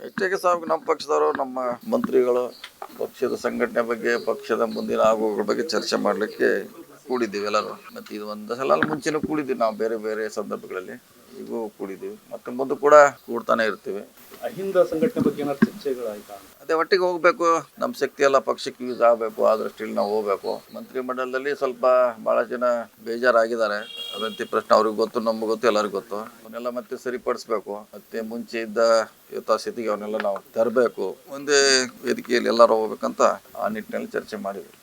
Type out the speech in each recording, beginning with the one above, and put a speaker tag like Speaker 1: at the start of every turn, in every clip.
Speaker 1: ಹೆಚ್ಚಾಗಿ ಸಾಕು ನಮ್ಮ ಪಕ್ಷದವರು, ನಮ್ಮ ಮಂತ್ರಿಗಳು ಪಕ್ಷದ ಸಂಘಟನೆ ಬಗ್ಗೆ, ಪಕ್ಷದ ಮುಂದಿನ ಆಗುಗಳ ಬಗ್ಗೆ ಚರ್ಚೆ ಮಾಡಲಿಕ್ಕೆ ಕೂಡಿದ್ದೀವಿ ಎಲ್ಲರೂ. ಮತ್ತು ಇದು ಒಂದು ಸಲ ಮುಂಚೆನೂ ಕೂಡಿದ್ದೀವಿ ನಾವು, ಬೇರೆ ಬೇರೆ ಸಂದರ್ಭಗಳಲ್ಲಿ ಈಗೂ ಕೂಡಿದ್ದೀವಿ, ಮತ್ತು ಮುಂದೆ ಕೂಡ ಕೂಡ್ತಾನೆ ಇರ್ತೀವಿ.
Speaker 2: ಅಹಿಂದ ಸಂಘಟನೆ ಬಗ್ಗೆ ಏನಾದ್ರು ಚರ್ಚೆಗಳಾಯ್ತಾ?
Speaker 1: ಅದೇ ಒಟ್ಟಿಗೆ ಹೋಗ್ಬೇಕು, ನಮ್ಮ ಶಕ್ತಿ ಎಲ್ಲ ಪಕ್ಷಕ್ಕೆ ಯೂಸ್ ಆಗಬೇಕು, ಆ ದೃಷ್ಟಿಯಲ್ಲಿ ನಾವು ಹೋಗ್ಬೇಕು. ಮಂತ್ರಿ ಮಂಡಲದಲ್ಲಿ ಸ್ವಲ್ಪ ಭಾಳ ಜನ ಬೇಜಾರಾಗಿದ್ದಾರೆ. ಅದಂತೆ ಪ್ರಶ್ನೆ ಅವ್ರಿಗೆ ಗೊತ್ತು, ನಮ್ಗೆ ಗೊತ್ತು, ಎಲ್ಲರಿಗೂ ಗೊತ್ತು. ಅವನ್ನೆಲ್ಲ ಮತ್ತೆ ಸರಿಪಡಿಸ್ಬೇಕು. ಮತ್ತೆ ಮುಂಚೆ ಇದ್ದ ಯಥಾಸ್ಥಿತಿಗೆ ಅವನ್ನೆಲ್ಲ ನಾವು ತರಬೇಕು. ಒಂದೇ ವೇದಿಕೆಯಲ್ಲಿ ಎಲ್ಲರೂ ಹೋಗ್ಬೇಕಂತ ಆ ನಿಟ್ಟಿನಲ್ಲಿ ಚರ್ಚೆ ಮಾಡಿದ್ವಿ.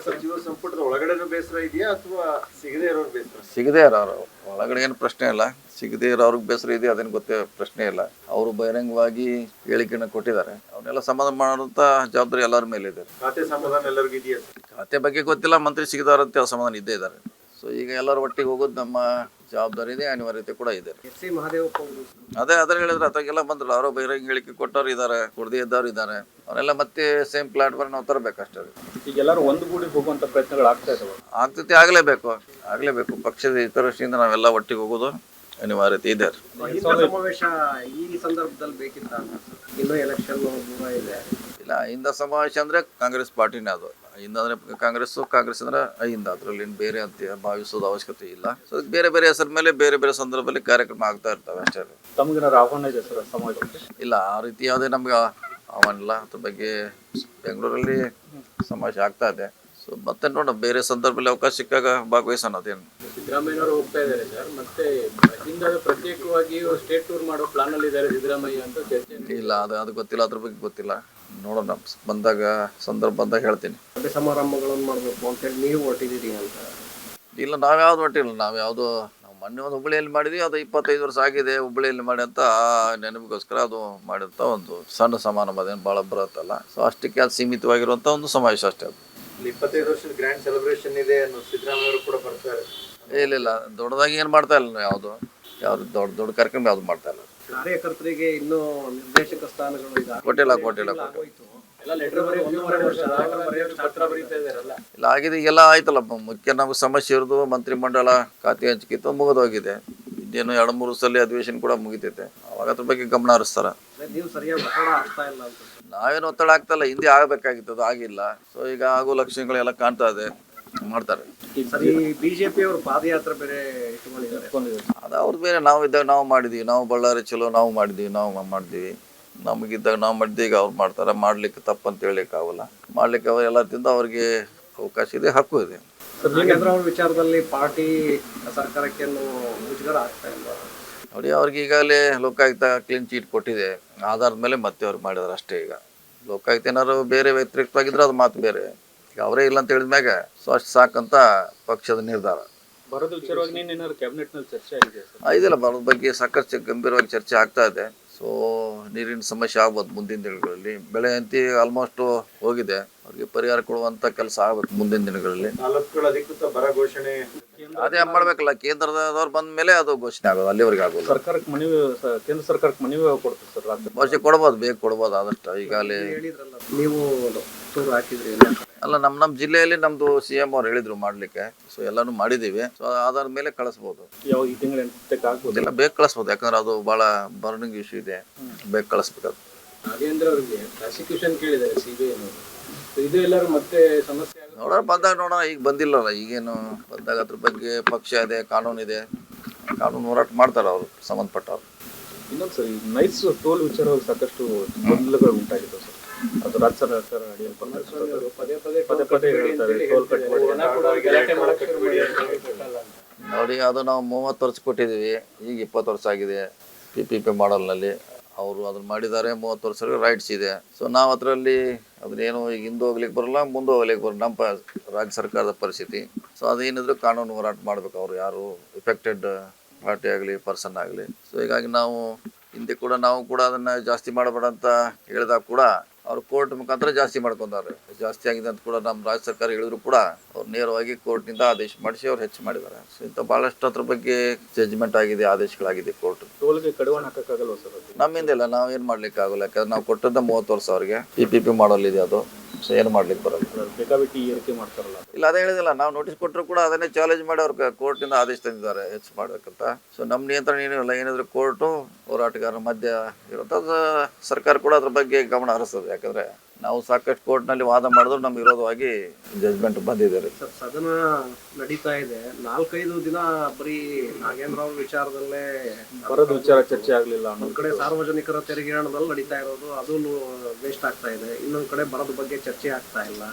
Speaker 3: ಸಚಿವ ಸಂಪುಟದ ಒಳಗಡೆ ಬೇಸರ ಇದೆಯಾ ಅಥವಾ ಸಿಗದೇ ಇರೋರು ಬೇಸರ?
Speaker 1: ಸಿಗದೇ ಇರೋರು ಒಳಗಡೆ ಏನು ಪ್ರಶ್ನೆ ಇಲ್ಲ, ಸಿಗದೇ ಇರೋರ್ಗೆ ಬೇಸರ ಇದೆ, ಅದೇನು ಗೊತ್ತೇ ಪ್ರಶ್ನೆ ಇಲ್ಲ. ಅವರು ಬಹಿರಂಗವಾಗಿ ಹೇಳಿಕೆಯನ್ನು ಕೊಟ್ಟಿದ್ದಾರೆ. ಅವನ್ನೆಲ್ಲ ಸಮಾಧಾನ ಮಾಡುವಂಥ ಜವಾಬ್ದಾರಿ ಎಲ್ಲರ ಮೇಲೆ ಇದೆ.
Speaker 3: ಖಾತೆ ಸಮಾಧಾನ ಎಲ್ಲರಿಗೂ ಇದೆಯಾ?
Speaker 1: ಖಾತೆ ಬಗ್ಗೆ ಗೊತ್ತಿಲ್ಲ, ಮಂತ್ರಿ ಸಿಗದಾರಂತೆ ಸಮಾಧಾನ ಇದ್ದೇ ಇದ್ದಾರೆ. ಸೊ ಈಗ ಎಲ್ಲರೂ ಒಟ್ಟಿಗೆ ಹೋಗೋದು ನಮ್ಮ ಜವಾಬ್ದಾರಿ ಇದೆ, ಅನಿವಾರ್ಯತೆ ಕೂಡ ಇದೆ. ಅದೇ ಹೇಳಿದ್ರೆ ಅದಾಗೆಲ್ಲ ಬಂದ್ರು, ಅವರ ಬಹಿರಂಗ ಹೇಳಿಕೆ ಕೊಟ್ಟವ್ರು ಇದ್ದಾರೆ, ಕುಡ್ದೇ ಇದ್ದವ್ರು ಇದ್ದಾರೆ. ಅವರೆಲ್ಲ ಮತ್ತೆ ಸೇಮ್ ಪ್ಲಾಟ್ಫಾರ್ಮ್ ನಾವು ತರಬೇಕಷ್ಟೇ.
Speaker 2: ಈಗ ಎಲ್ಲರೂ ಒಂದುಗೂಡಿ ಹೋಗುವಂತ ಪ್ರಯತ್ನಗಳು ಆಗ್ತಾ ಇದಾವೆ.
Speaker 1: ಆಗ್ತೈತಿ, ಆಗಲೇಬೇಕು. ಪಕ್ಷದ ಹಿತದೃಷ್ಟಿಯಿಂದ ನಾವೆಲ್ಲ ಒಟ್ಟಿಗೆ ಹೋಗೋದು ಅನಿವಾರ್ಯತೆ ಇದೆ.
Speaker 3: ಸಮಾವೇಶ ಈ ಸಂದರ್ಭದಲ್ಲಿ ಬೇಕಿತ್ತ? ಇನ್ನೂ ಎಲೆಕ್ಷನ್ ದೂರ ಇದೆ.
Speaker 1: ಇಲ್ಲ, ಅಹಿಂದ ಸಮಾವೇಶ ಅಂದ್ರೆ ಕಾಂಗ್ರೆಸ್ ಪಾರ್ಟಿನೇ ಅದು. ಅಹಿಂದ ಅಂದ್ರೆ ಕಾಂಗ್ರೆಸ್ ಅಂದ್ರೆ ಅಹಿಂದ, ಅದರಲ್ಲಿ ಬೇರೆ ಅಂತ ಭಾವಿಸೋದು ಅವಶ್ಯಕತೆ ಇಲ್ಲ. ಸೊ ಬೇರೆ ಬೇರೆ ಹೆಸರ ಮೇಲೆ ಬೇರೆ ಬೇರೆ ಸಂದರ್ಭದಲ್ಲಿ ಕಾರ್ಯಕ್ರಮ ಆಗ್ತಾ ಇರ್ತವೆ ಅಷ್ಟೇ.
Speaker 2: ತಮಗೇನಾದ್ರು ಆಹ್ವಾನ ಇದೆ ಸರ್ ಸಮಾವೇಶಕ್ಕೆ?
Speaker 1: ಇಲ್ಲ, ಆ ರೀತಿ ಯಾವುದೇ ನಮ್ಗೆ ಆಹ್ವಾನ ಇಲ್ಲ. ಅದ್ರ ಬಗ್ಗೆ ಬೆಂಗಳೂರಲ್ಲಿ ಸಮಾವೇಶ ಆಗ್ತಾ ಇದೆ. ಸೊ ಮತ್ತೆ ನೋಡೋಣ, ಬೇರೆ ಸಂದರ್ಭದಲ್ಲಿ ಅವಕಾಶ ಸಿಕ್ಕಾಗ ಭಾಗವಹಿಸೋಣ. ಅದೇನು
Speaker 4: ಸಿದ್ದರಾಮಯ್ಯನವರು ಹೋಗ್ತಾ ಇದ್ದಾರೆ ಸರ್, ಮತ್ತೆ ಪ್ರತ್ಯೇಕವಾಗಿ ಸ್ಟೇಟ್ ಟೂರ್ ಮಾಡೋ ಪ್ಲಾನ್ ಅಲ್ಲಿ ಇದ್ದಾರೆ ಸಿದ್ದರಾಮಯ್ಯ ಅಂತ ಚರ್ಚೆ
Speaker 1: ಇಲ್ಲ. ಅದು ಗೊತ್ತಿಲ್ಲ, ಅದ್ರ ಬಗ್ಗೆ ಗೊತ್ತಿಲ್ಲ. ನೋಡೋಣ, ಸಂದರ್ಭ ಬಂದಾಗ ಹೇಳ್ತೀನಿ.
Speaker 3: ಸಭೆ ಸಮಾರಂಭಗಳನ್ನು ಮಾಡಬೇಕು ಅಂತೇಳಿ ನೀವು ಹೊರಟಿದ್ದೀರಿ ಅಂತ?
Speaker 1: ಇಲ್ಲ, ನಾವ್ಯಾವ್ದು ಹೊಟ್ಟಿಲ್ಲ. ನಾವು ಮೊನ್ನೆ ಒಂದು ಹುಬ್ಬಳ್ಳಿಯಲ್ಲಿ ಮಾಡಿದ್ವಿ, ಅದು 25 ವರ್ಷ ಆಗಿದೆ ಹುಬ್ಬಳ್ಳಿಯಲ್ಲಿ ಮಾಡಿ ಅಂತ ನೆನಪಿಗೋಸ್ಕರ ಅದು ಮಾಡಿದಂಥ ಒಂದು ಸಣ್ಣ ಸಮಾರಂಭ, ಅದೇನು ಭಾಳ ಬರುತ್ತಲ್ಲ. ಸೊ ಅಷ್ಟಕ್ಕೆ ಅದು ಸೀಮಿತವಾಗಿರುವಂಥ ಒಂದು ಸಮಾವೇಶ ಅಷ್ಟೇ. ಅದು
Speaker 3: 25 ವರ್ಷದ ಗ್ರ್ಯಾಂಡ್ ಸೆಲೆಬ್ರೇಷನ್ ಇದೆ ಅನ್ನೋ ಸಿದ್ದರಾಮಯ್ಯ ಅವರು ಕೂಡ ಬರ್ತಾರೆ.
Speaker 1: ಇಲ್ಲ, ದೊಡ್ಡದಾಗಿ ಏನು ಮಾಡ್ತಾ ಇಲ್ಲ. ಯಾವುದು ದೊಡ್ಡ ಕಾರ್ಯಕ್ರಮ ಯಾವ್ದು ಮಾಡ್ತಾ ಇಲ್ಲ.
Speaker 3: ಕಾರ್ಯಕರ್ತರಿಗೆ ಇನ್ನೂ ನಿರ್ದೇಶಕ ಸ್ಥಾನಗಳು
Speaker 1: ಕೊಟ್ಟಿಲ್ಲ. ಇಲ್ಲ, ಆಗಿದೆ, ಈಗೆಲ್ಲ ಆಯ್ತಲ್ಲ. ಮುಖ್ಯ ನಮ್ಗೆ ಸಮಸ್ಯೆ ಇರೋದು ಮಂತ್ರಿ ಮಂಡಲ ಖಾತೆ ಹಂಚಿಕೆ ಮುಗಿದೋಗಿದೆ. ಇನ್ನೇನು 2-3 ಸಲ ಅಧಿವೇಶನ ಕೂಡ ಮುಗಿತೈತೆ. ಅವಾಗ ಅದ್ರ ಬಗ್ಗೆ ಗಮನ ಹರಿಸ್ತಾರ.
Speaker 3: ನೀವು ಸರಿಯಾಗಿ ಒತ್ತಡ ಆಗ್ತಾ ಇಲ್ಲ ಅಂತ?
Speaker 1: ನಾವೇನು ಒತ್ತಡ ಆಗ್ತಾಯಿಲ್ಲ, ಹಿಂದೆ ಆಗಬೇಕಾಗಿತ್ತು, ಅದು ಆಗಿಲ್ಲ. ಸೊ ಈಗ ಆಗೋ ಲಕ್ಷಣಗಳೆಲ್ಲ ಕಾಣ್ತಾ ಇದೆ, ಮಾಡ್ತಾರೆ.
Speaker 3: ಸರಿ, ಬಿಜೆಪಿ ಅವರು ಪಾದಯಾತ್ರೆ ಬೇರೆ ಇಟ್ಕೊಂಡಿದ್ದಾರೆ.
Speaker 1: ಅದು ಅವ್ರು ಬೇರೆ, ನಾವು ಇದ್ದಾಗ ನಾವು ಮಾಡಿದ್ವಿ. ನಾವು ಬಳ್ಳಾರಿ ಚಲೋ ನಾವು ಮಾಡಿದ್ವಿ. ನಮಗಿದ್ದಾಗ ನಾವು ಮಾಡಿದ್ವಿ, ಈಗ ಅವ್ರು ಮಾಡ್ತಾರೆ. ಮಾಡ್ಲಿಕ್ಕೆ ತಪ್ಪಂತ ಹೇಳಲಿಕ್ಕೆ ಆಗಲ್ಲ. ಮಾಡ್ಲಿಕ್ಕೆ ಅವ್ರು ಎಲ್ಲದಿಂದ ಅವ್ರಿಗೆ ಅವಕಾಶ ಇದೆ, ಹಕ್ಕು ಇದೆ.
Speaker 3: ನಾಗೇಂದ್ರ ಅವ್ರ ವಿಚಾರದಲ್ಲಿ ಪಾರ್ಟಿ ಸರ್ಕಾರಕ್ಕೆ ಮುಜುಗರ ಆಗ್ತಾ ಇಲ್ಲ
Speaker 1: ನೋಡಿ. ಅವ್ರಿಗೆ ಈಗಾಗಲೇ ಲೋಕಾಯುಕ್ತ ಕ್ಲೀನ್ ಚೀಟ್ ಕೊಟ್ಟಿದೆ, ಆಧಾರದ ಮೇಲೆ ಮತ್ತೆ ಅವ್ರು ಮಾಡಿದಾರೆ ಅಷ್ಟೇ. ಈಗ ಲೋಕಾಯುಕ್ತ ಏನಾದ್ರು ಬೇರೆ ವ್ಯತಿರಿಕ್ತವಾಗಿದ್ರೆ ಅದು ಮಾತು ಬೇರೆ. ಈಗ ಅವರೇ ಇಲ್ಲ ಅಂತ ಹೇಳಿದ್ಮ್ಯಾಗ ಸೊ ಅಷ್ಟು ಸಾಕಂತ ಪಕ್ಷದ ನಿರ್ಧಾರ.
Speaker 2: ಬರೋದು ವಿಚಾರವಾಗಿ ಏನಾದ್ರು ಕ್ಯಾಬಿನೆಟ್ ನಲ್ಲಿ ಚರ್ಚೆ ಆಗಿದೆ?
Speaker 1: ಇದಿಲ್ಲ, ಬರೋದ ಬಗ್ಗೆ ಸಾಕಷ್ಟು ಗಂಭೀರವಾಗಿ ಚರ್ಚೆ ಆಗ್ತಾ ಇದೆ. ಸೊ ನೀರಿನ ಸಮಸ್ಯೆ ಆಗ್ಬೋದು ಮುಂದಿನ ದಿನಗಳಲ್ಲಿ. ಬೆಳೆ ಅಂತಿ ಆಲ್ಮೋಸ್ಟ್ ಹೋಗಿದೆ, ಅವ್ರಿಗೆ ಪರಿಹಾರ ಕೊಡುವಂತ ಕೆಲಸ ಆಗ್ಬೇಕು ಮುಂದಿನ ದಿನಗಳಲ್ಲಿ.
Speaker 3: ಅಧಿಕೃತ ಬರ ಘೋಷಣೆ
Speaker 1: ಅದೇ ಮಾಡ್ಬೇಕಲ್ಲ, ಕೇಂದ್ರದವ್ರು ಬಂದ ಮೇಲೆ ಅದು ಘೋಷಣೆ ಆಗೋದು, ಅಲ್ಲಿವರೆಗೆ ಆಗೋದು.
Speaker 2: ಸರ್ಕಾರಕ್ಕೆ ಮನವಿ, ಕೇಂದ್ರ ಸರ್ಕಾರಕ್ಕೆ ಮನವಿ ಕೊಡ್ತೀವಿ ಸರ್.
Speaker 1: ವರ್ಷ ಕೊಡ್ಬೋದು, ಬೇಗ ಕೊಡ್ಬೋದು ಆದಷ್ಟು. ಈಗಾಗಲೇ
Speaker 3: ನೀವು ಹಾಕಿದ್ರಿ
Speaker 1: ಅಲ್ಲ, ನಮ್ಮ ಜಿಲ್ಲೆಯಲ್ಲಿ ನಮ್ದು CM ಅವ್ರು ಹೇಳಿದ್ರು ಮಾಡ್ಲಿಕ್ಕೆ. ಸೊ ಎಲ್ಲಾನು ಮಾಡಿದೀವಿ. ಸೊ ಆಧಾರ ಮೇಲೆ ಕಳಿಸ್ಬೋದು.
Speaker 2: ಯಾವ ಈ ತಿಂಗಳ ಆಗ್ಬೋದು?
Speaker 1: ಇಲ್ಲ, ಬೇಗ ಕಳಿಸ್ಬೋದು, ಯಾಕಂದ್ರೆ ಅದು ಬಹಳ ಬರ್ನಿಂಗ್ ಇಶ್ಯೂ ಇದೆ, ಬೇಗ ಕಳಿಸ್ಬೇಕು.
Speaker 4: ನಾಗೇಂದ್ರ ಅವರಿಗೆ ಪ್ರಾಸಿಕ್ಯೂಷನ್ ಕೇಳಿದ್ದಾರೆ CBI ಅನ್ನೋದು. ಇದು ಎಲ್ಲರೂ ಮತ್ತೆ ಸಮಸ್ಯೆ
Speaker 1: ನೋಡೋಣ. ಈಗ ಬಂದಿಲ್ಲಲ್ಲ, ಈಗೇನು ಬಂದಾಗ ಅದ್ರ ಬಗ್ಗೆ ಪಕ್ಷ ಇದೆ, ಕಾನೂನು ಇದೆ, ಕಾನೂನು ಹೋರಾಟ ಮಾಡ್ತಾರೆ ಅವರು ಸಂಬಂಧಪಟ್ಟವ್ರು.
Speaker 2: ಇನ್ನೊಂದು ಸರ್, ನೈಸ್ ಟೋಲ್ ವಿಚಾರವಾಗಿ ಸಾಕಷ್ಟು ಗೊಂದಲಗಳು ಉಂಟಾಗಿದೆ ಸರ್. ಅದು ರಾಜ್ಯ ಸರ್ಕಾರ
Speaker 1: ನೋಡಿ, ಅದು ನಾವು 30 ವರ್ಷ ಕೊಟ್ಟಿದ್ದೀವಿ, ಈಗ 20 ವರ್ಷ ಆಗಿದೆ. PPP ಮಾಡಲ್ನಲ್ಲಿ ಅವರು ಅದನ್ನ ಮಾಡಿದ್ದಾರೆ. 30 ವರ್ಷ ರೈಟ್ಸ್ ಇದೆ. ಸೊ ನಾವು ಅದರಲ್ಲಿ ಅದನ್ನೇನು ಈಗ ಹಿಂದೆ ಹೋಗ್ಲಿಕ್ಕೆ ಬರಲ್ಲ, ಮುಂದೆ ಹೋಗ್ಲಿಕ್ಕೆ ಬರಲ್ಲ. ನಮ್ಮ ರಾಜ್ಯ ಸರ್ಕಾರದ ಪರಿಸ್ಥಿತಿ. ಸೊ ಅದೇನಿದ್ರು ಕಾನೂನು ಹೋರಾಟ ಮಾಡ್ಬೇಕು, ಅವರು ಯಾರು ಎಫೆಕ್ಟೆಡ್ ಪಾರ್ಟಿ ಆಗಲಿ ಪರ್ಸನ್ ಆಗಲಿ. ಸೊ ಹೀಗಾಗಿ ನಾವು ಹಿಂದೆ ಕೂಡ ಅದನ್ನು ಜಾಸ್ತಿ ಮಾಡಬೇಡ ಅಂತ ಹೇಳಿದಾಗ ಕೂಡ ಅವ್ರು ಕೋರ್ಟ್ ಮುಖಾಂತರ ಜಾಸ್ತಿ ಮಾಡ್ಕೊಂತಾರೆ. ಜಾಸ್ತಿ ಆಗಿದೆ ಅಂತ ಕೂಡ ನಮ್ಮ ರಾಜ್ಯ ಸರ್ಕಾರ ಹೇಳಿದ್ರು ಕೂಡ ಅವ್ರು ನೇರವಾಗಿ ಕೋರ್ಟ್ನಿಂದ ಆದೇಶ ಮಾಡಿಸಿ ಅವ್ರು ಹೆಚ್ಚು ಮಾಡಿದ್ದಾರೆ. ಸೊ ಇಂಥ ಭಾಳಷ್ಟು ಅದ್ರ ಬಗ್ಗೆ ಜಡ್ಜ್ಮೆಂಟ್ ಆಗಿದೆ, ಆದೇಶಗಳಾಗಿದೆ ಕೋರ್ಟ್.
Speaker 2: ಟೋಲ್ಗೆ ಕಡಿವಾಣ ಹಾಕೋಕ್ಕಾಗಲ್ವ ಸರ್?
Speaker 1: ನಮ್ಮಿಂದ ಇಲ್ಲ, ನಾವೇನು ಮಾಡ್ಲಿಕ್ಕೆ ಆಗಲ್ಲ. ಯಾಕಂದ್ರೆ ನಾವು ಕೊಟ್ಟದ್ದು 30 ವರ್ಷ ಅವ್ರಿಗೆ. PPP ಮಾಡಲ್ ಇದೆ ಅದು. ಸೊ ಏನು ಮಾಡ್ಲಿಕ್ಕೆ ಬರಲ್ಲ.
Speaker 2: ಅದ್ರ ಬೇಕಾಬಿಟ್ಟಿ ಏರಿಕೆ ಮಾಡ್ತಾರಲ್ಲ.
Speaker 1: ಇಲ್ಲ ಅದೇ ಹೇಳಿದಿಲ್ಲ, ನಾವು ನೋಟಿಸ್ ಕೊಟ್ಟರು ಕೂಡ ಅದನ್ನೇ ಚಾಲೆಂಜ್ ಮಾಡಿ ಅವ್ರು ಕೋರ್ಟಿಂದ ಆದೇಶ ತಂದಿದ್ದಾರೆ ಹೆಚ್ಚು ಮಾಡಬೇಕಂತ. ಸೊ ನಮ್ಮ ನಿಯಂತ್ರಣ ಏನೂ ಇಲ್ಲ. ಏನಿದ್ರು ಕೋರ್ಟು ಹೋರಾಟಗಾರರ ಮಧ್ಯ ಇರುವಂಥದ್ದು, ಸರ್ಕಾರ ಕೂಡ ಅದ್ರ ಬಗ್ಗೆ ಗಮನ ಹರಿಸ್ತದೆ. ಯಾಕಂದರೆ ನಾವು ಸಾಕಷ್ಟು ಕೋರ್ಟ್ನಲ್ಲಿ ವಾದ ಮಾಡಿದ್ರು ನಮ್ಮ ವಿರೋಧವಾಗಿ ಜಜ್ಮೆಂಟ್ ಬಂದಿದೆ ರೀ.
Speaker 3: ಸರ್, ಸದನ ನಡೀತಾ ಇದೆ, 4-5 ದಿನ ಬರೀ ನಾಗೇಂದ್ರ ಅವ್ರ ವಿಚಾರದಲ್ಲೇ
Speaker 2: ಬರೋದು ವಿಚಾರ ಚರ್ಚೆ ಆಗಲಿಲ್ಲ.
Speaker 3: ಒಂದ್ ಕಡೆ ಸಾರ್ವಜನಿಕರ ತೆರಿಗೆ ಹಣದಲ್ಲಿ ನಡೀತಾ ಇರೋದು ಅದು ವೇಸ್ಟ್ ಆಗ್ತಾ ಇದೆ, ಇನ್ನೊಂದ್ ಕಡೆ ಬರೋದ್ ಬಗ್ಗೆ ಚರ್ಚೆ ಆಗ್ತಾ ಇಲ್ಲ.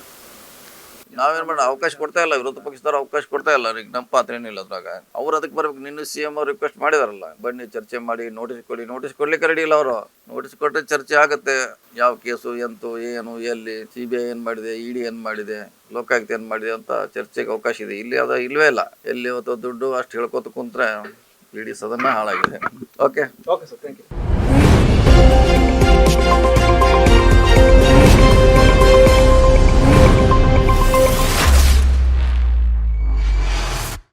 Speaker 1: ನಾವೇನು ಮಾಡೋಣ, ಅವಕಾಶ ಕೊಡ್ತಾ ಇಲ್ಲ, ವಿರೋಧ ಪಕ್ಷದವ್ರು ಅವಕಾಶ ಕೊಡ್ತಾ ಇಲ್ಲ. ಅವ್ರಿಗೆ ನಮ್ಮ ಪಾತ್ರ ಏನಿಲ್ಲ ಅದ್ರಾಗ. ಅವ್ರು ಅದಕ್ಕೆ ಬರ್ಬೇಕು. ನಿನ್ನ CM ಅವ್ರು ರಿಕ್ವೆಸ್ಟ್ ಮಾಡಿದಾರಲ್ಲ, ಬನ್ನಿ ಚರ್ಚೆ ಮಾಡಿ ನೋಟಿಸ್ ಕೊಡಿ. ನೋಟಿಸ್ ಕೊಡ್ಲಿಕ್ಕೆ ರೆಡಿ ಇಲ್ಲ ಅವರು. ನೋಟಿಸ್ ಕೊಟ್ಟರೆ ಚರ್ಚೆ ಆಗುತ್ತೆ. ಯಾವ ಕೇಸು ಎಂತು ಏನು ಎಲ್ಲಿ CBI ಏನು ಮಾಡಿದೆ, ED ಏನು ಮಾಡಿದೆ, ಲೋಕಾಯುಕ್ತ ಏನು ಮಾಡಿದೆ ಅಂತ ಚರ್ಚೆಗೆ ಅವಕಾಶ ಇದೆ. ಇಲ್ಲಿ ಅದು ಇಲ್ವೇ ಇಲ್ಲ. ಎಲ್ಲಿ ಇವತ್ತು ದುಡ್ಡು ಅಷ್ಟು ಹೇಳ್ಕೊತ ಕುಂತ್ರೆ ಇಡೀ ಸದನ ಹಾಳಾಗಿದೆ. Okay
Speaker 2: okay sir, thank you.